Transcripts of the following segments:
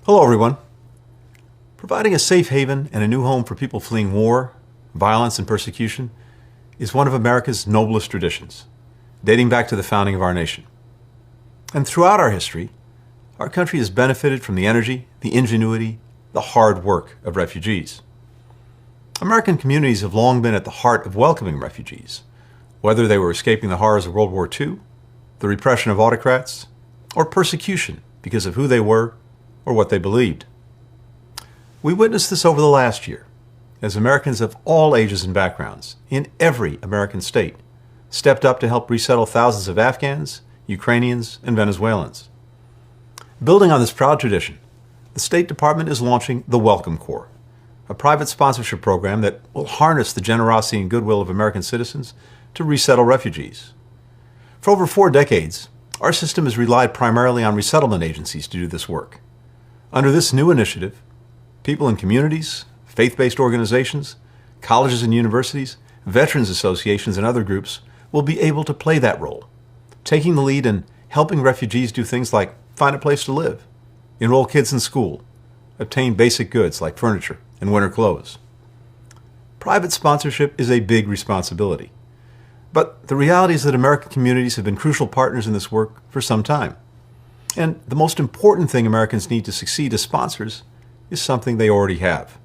Hello, everyone. Providing a safe haven and a new home for people fleeing war, violence, and persecution is one of America's noblest traditions, dating back to the founding of our nation. And throughout our history, our country has benefited from the energy, the ingenuity, the hard work of refugees. American communities have long been at the heart of welcoming refugees, whether they were escaping the horrors of World War II, the repression of autocrats, or persecution because of who they were or what they believed. We witnessed this over the last year, as Americans of all ages and backgrounds, in every American state, stepped up to help resettle thousands of Afghans, Ukrainians, and Venezuelans. Building on this proud tradition, the State Department is launching the Welcome Corps, a private sponsorship program that will harness the generosity and goodwill of American citizens to resettle refugees. For over 4 decades, our system has relied primarily on resettlement agencies to do this work. Under this new initiative, people in communities, faith-based organizations, colleges and universities, veterans associations, and other groups will be able to play that role, taking the lead in helping refugees do things like find a place to live, enroll kids in school, obtain basic goods like furniture and winter clothes. Private sponsorship is a big responsibility, but the reality is that American communities have been crucial partners in this work for some time. And the most important thing Americans need to succeed as sponsors is something they already have: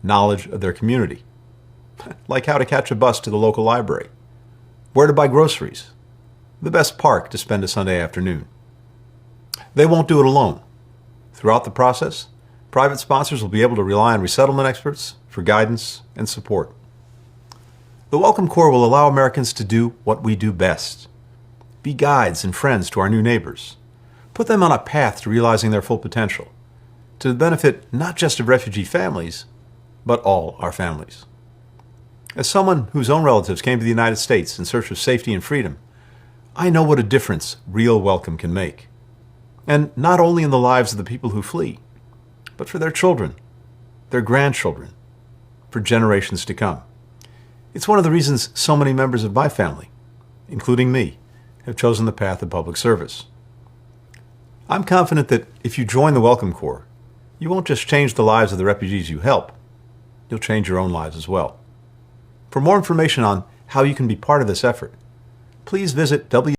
knowledge of their community. Like how to catch a bus to the local library, where to buy groceries, the best park to spend a Sunday afternoon. They won't do it alone. Throughout the process, private sponsors will be able to rely on resettlement experts for guidance and support. The Welcome Corps will allow Americans to do what we do best: be guides and friends to our new neighbors, put them on a path to realizing their full potential, to the benefit not just of refugee families, but all our families. As someone whose own relatives came to the United States in search of safety and freedom, I know what a difference real welcome can make. And not only in the lives of the people who flee, but for their children, their grandchildren, for generations to come. It's one of the reasons so many members of my family, including me, have chosen the path of public service. I'm confident that if you join the Welcome Corps, you won't just change the lives of the refugees you help, you'll change your own lives as well. For more information on how you can be part of this effort, please visit